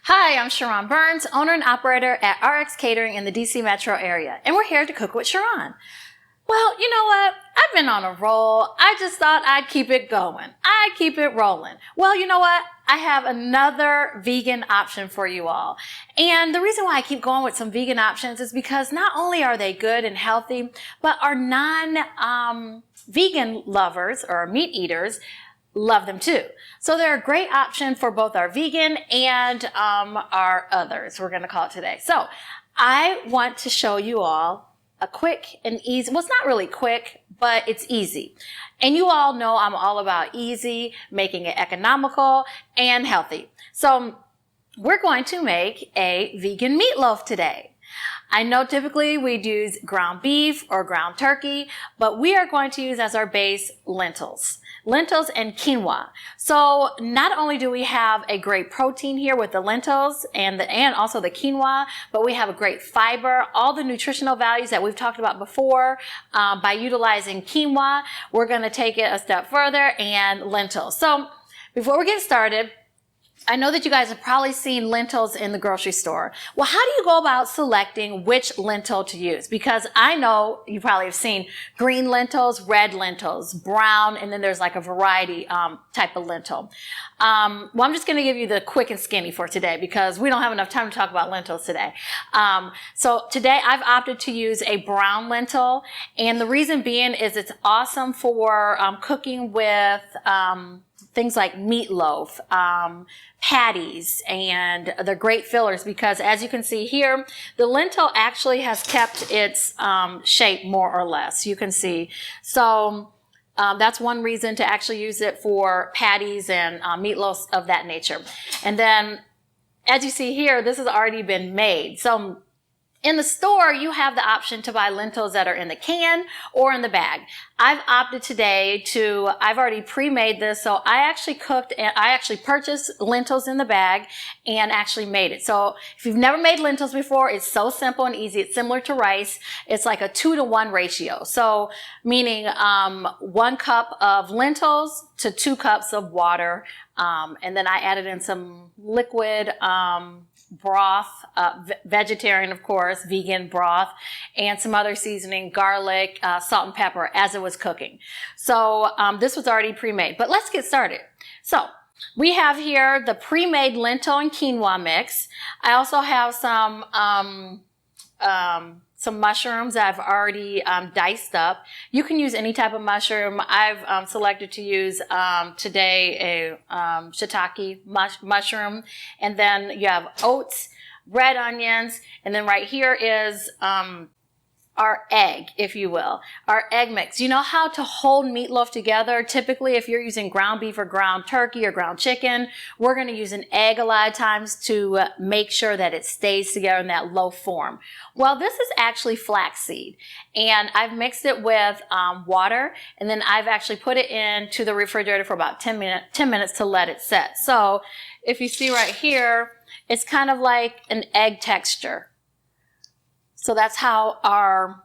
Hi, I'm Sharon Burns, owner and operator at RX Catering in the DC metro area, and we're here to cook with Sharon. Well, you know what? I've been on a roll. I just thought I'd keep it going. I'd keep it rolling. Well, you know what? I have another vegan option for you all. And the reason why I keep going with some vegan options is because not only are they good and healthy, but our non-vegan lovers or meat eaters love them too. So they're a great option for both our vegan and our others, we're going to call it today. So I want to show you all a quick and easy, well, it's not really quick, but it's easy. And you all know I'm all about easy, making it economical and healthy. So we're going to make a vegan meatloaf today. I know typically we'd use ground beef or ground turkey, but we are going to use as our base lentils and quinoa. So not only do we have a great protein here with the lentils and also the quinoa, but we have a great fiber, all the nutritional values that we've talked about before. By utilizing quinoa, we're going to take it a step further and lentils. So before we get started, I know that you guys have probably seen lentils in the grocery store. Well, how do you go about selecting which lentil to use? Because I know you probably have seen green lentils, red lentils, brown, and then there's like a variety type of lentil. Well, I'm just going to give you the quick and skinny for today because we don't have enough time to talk about lentils today. So today I've opted to use a brown lentil, and the reason being is it's awesome for cooking with things like meatloaf, patties, and they're great fillers because as you can see here, the lentil actually has kept its shape more or less. You can see. So that's one reason to actually use it for patties and meatloafs of that nature. And then as you see here, this has already been made. So in the store, you have the option to buy lentils that are in the can or in the bag. I've opted today I've already pre-made this, so I actually purchased lentils in the bag and actually made it. So if you've never made lentils before, it's so simple and easy. It's similar to rice. It's like a 2-to-1 ratio. So meaning 1 cup of lentils to 2 cups of water. And then I added in some liquid broth, vegetarian, of course, vegan broth, and some other seasoning, garlic, salt and pepper as it was cooking. So this was already pre-made, but let's get started. So we have here the pre-made lentil and quinoa mix. I also have some mushrooms that I've already diced up. You can use any type of mushroom. I've selected to use today a shiitake mushroom. And then you have oats, red onions, and then right here is our egg, if you will, our egg mix. You know how to hold meatloaf together? Typically, if you're using ground beef or ground turkey or ground chicken, we're going to use an egg a lot of times to make sure that it stays together in that loaf form. Well, this is actually flaxseed, and I've mixed it with water, and then I've actually put it into the refrigerator for about 10 minutes to let it set. So if you see right here, it's kind of like an egg texture. So that's how our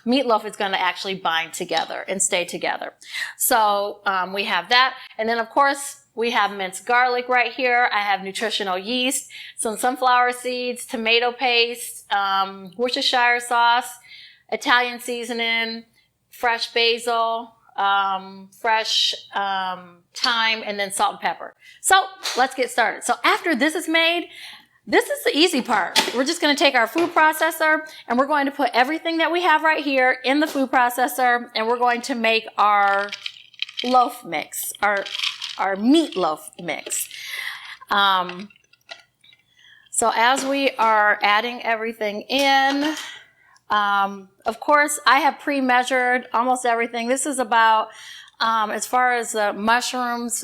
meatloaf is going to actually bind together and stay together. So we have that. And then, of course, we have minced garlic right here. I have nutritional yeast, some sunflower seeds, tomato paste, Worcestershire sauce, Italian seasoning, fresh basil, fresh thyme, and then salt and pepper. So let's get started. So after this is made, this is the easy part. We're just going to take our food processor and we're going to put everything that we have right here in the food processor, and we're going to make our loaf mix, our meatloaf mix. So as we are adding everything in, of course, I have pre-measured almost everything. This is about, as far as the mushrooms,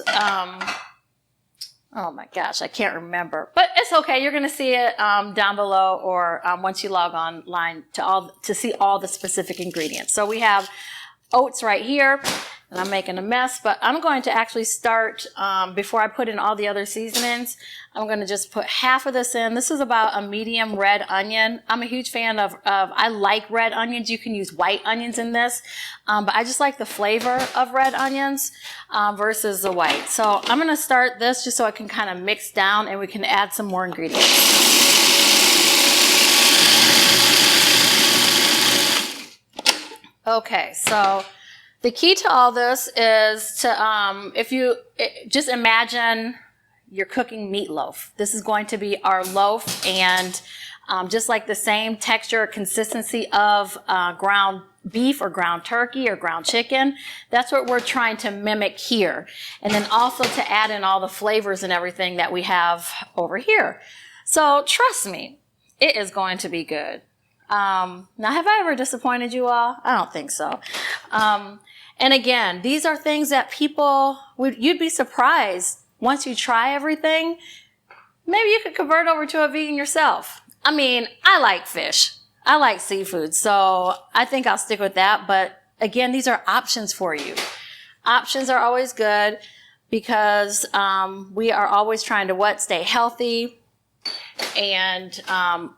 oh my gosh, I can't remember, but it's okay. You're going to see it down below or once you log online to see all the specific ingredients. So we have oats right here. And I'm making a mess, but I'm going to actually start, before I put in all the other seasonings, I'm going to just put half of this in. This is about a medium red onion. I'm a huge fan of I like red onions. You can use white onions in this, but I just like the flavor of red onions versus the white. So I'm going to start this just so it can kind of mix down and we can add some more ingredients. Okay, so the key to all this is to, just imagine you're cooking meatloaf. This is going to be our loaf, and just like the same texture, consistency of ground beef or ground turkey or ground chicken, that's what we're trying to mimic here. And then also to add in all the flavors and everything that we have over here. So trust me, it is going to be good. Now, have I ever disappointed you all? I don't think so. And again, these are things that you'd be surprised once you try everything. Maybe you could convert over to a vegan yourself. I mean, I like fish. I like seafood. So I think I'll stick with that. But again, these are options for you. Options are always good because, we are always trying to stay healthy. And I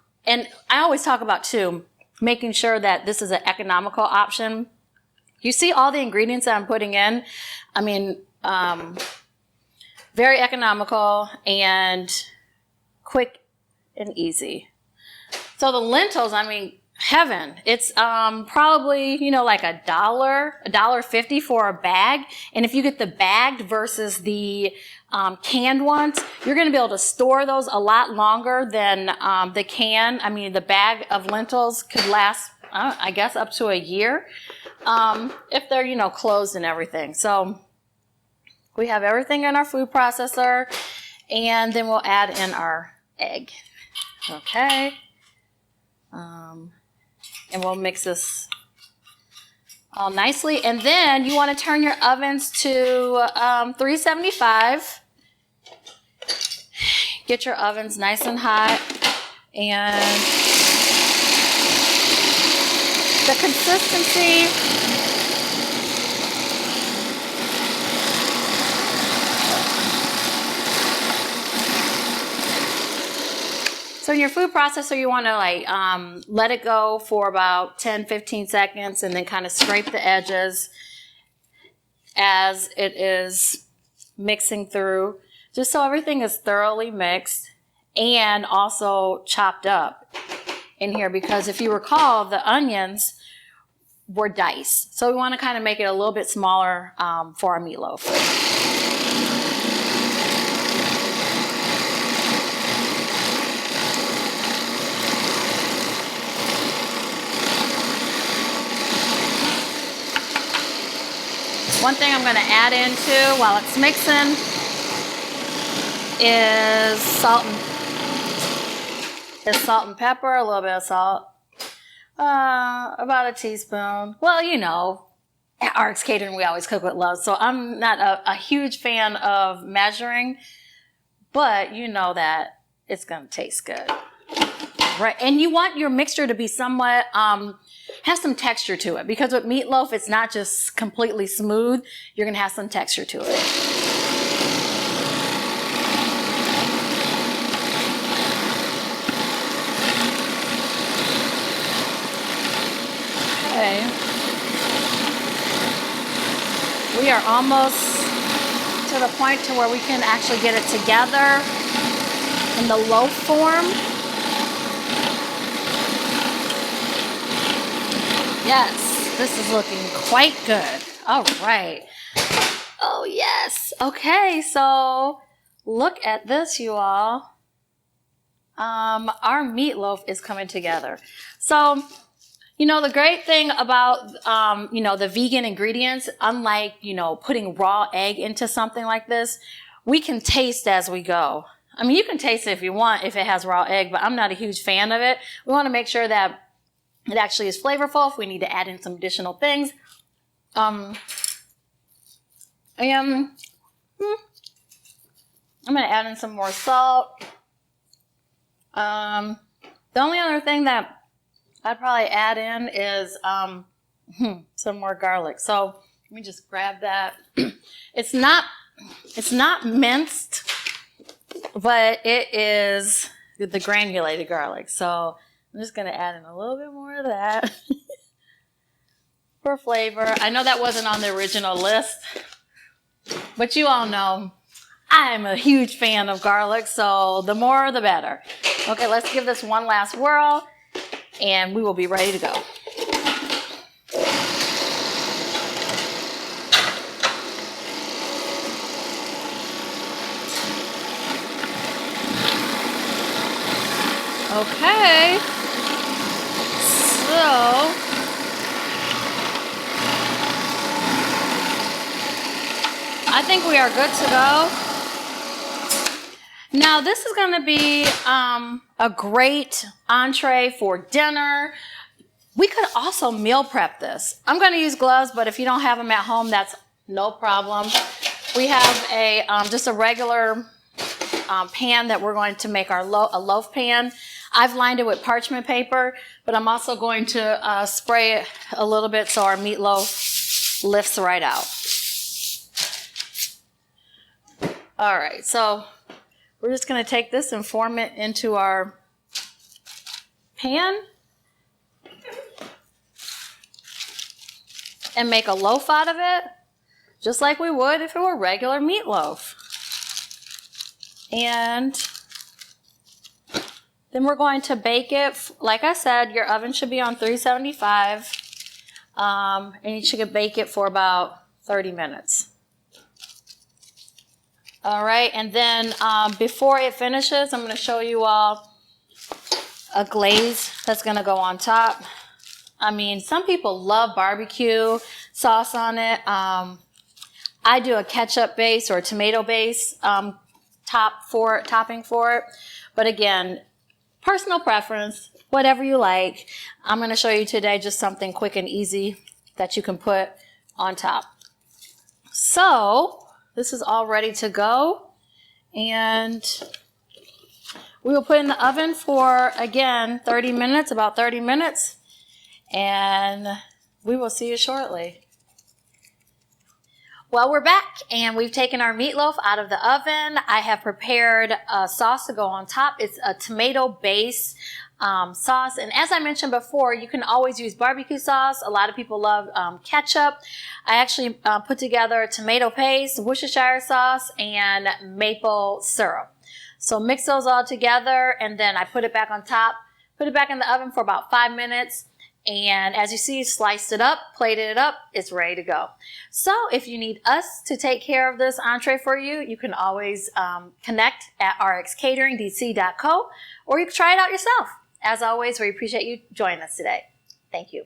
always talk about too, making sure that this is an economical option. You see all the ingredients that I'm putting in. I mean, very economical and quick and easy. So the lentils, I mean, heaven. It's probably, like $1.50 for a bag. And if you get the bagged versus the canned ones, you're going to be able to store those a lot longer than the can. I mean, the bag of lentils could last, I guess, up to a year. If they're, closed and everything. So we have everything in our food processor, and then we'll add in our egg. Okay. And we'll mix this all nicely. And then you want to turn your ovens to 375. Get your ovens nice and hot. And the consistency, so in your food processor, you want to let it go for about 10-15 seconds and then kind of scrape the edges as it is mixing through, just so everything is thoroughly mixed and also chopped up in here, because if you recall, the onions were diced. So we want to kind of make it a little bit smaller for our meatloaf. One thing I'm going to add into while it's mixing is salt and pepper, a little bit of salt. About a teaspoon. Well, at RX Catering, we always cook with love. So I'm not a huge fan of measuring, but you know that it's going to taste good. Right. And you want your mixture to be somewhat, have some texture to it, because with meatloaf, it's not just completely smooth. You're going to have some texture to it. Okay. We are almost to the point to where we can actually get it together in the loaf form. Yes, this is looking quite good. All right. Oh, yes. Okay, so look at this, you all. Our meatloaf is coming together. So, the great thing about, the vegan ingredients, unlike, putting raw egg into something like this, we can taste as we go. I mean, you can taste it if you want, if it has raw egg, but I'm not a huge fan of it. We want to make sure that it actually is flavorful. If we need to add in some additional things. I'm going to add in some more salt. The only other thing that I'd probably add in is some more garlic. So let me just grab that. It's not minced, but it is the granulated garlic. So I'm just going to add in a little bit more of that for flavor. I know that wasn't on the original list, but you all know I'm a huge fan of garlic, so the more the better. Okay, let's give this one last whirl, and we will be ready to go. Okay, so I think we are good to go. Now this is going to be a great entree for dinner. We could also meal prep this. I'm going to use gloves, but if you don't have them at home, that's no problem. We have a just a regular pan that we're going to make our a loaf pan. I've lined it with parchment paper, but I'm also going to spray it a little bit so our meatloaf lifts right out. All right, so we're just going to take this and form it into our pan and make a loaf out of it, just like we would if it were regular meatloaf. And then we're going to bake it. Like I said, your oven should be on 375, and you should bake it for about 30 minutes. All right, and then before it finishes, I'm going to show you all a glaze that's going to go on top. I mean, some people love barbecue sauce on it. I do a ketchup base or a tomato base topping for it. But again, personal preference, whatever you like. I'm going to show you today just something quick and easy that you can put on top. So this is all ready to go, and we will put in the oven for, again, 30 minutes, about 30 minutes, and we will see you shortly. Well, we're back, and we've taken our meatloaf out of the oven. I have prepared a sauce to go on top. It's a tomato base sauce, and as I mentioned before, you can always use barbecue sauce. A lot of people love ketchup. I actually put together tomato paste, Worcestershire sauce, and maple syrup. So mix those all together, and then I put it back on top, put it back in the oven for about 5 minutes, and as you see, sliced it up, plated it up, it's ready to go. So if you need us to take care of this entree for you, you can always connect at rxcateringdc.co, or you can try it out yourself. As always, we appreciate you joining us today. Thank you.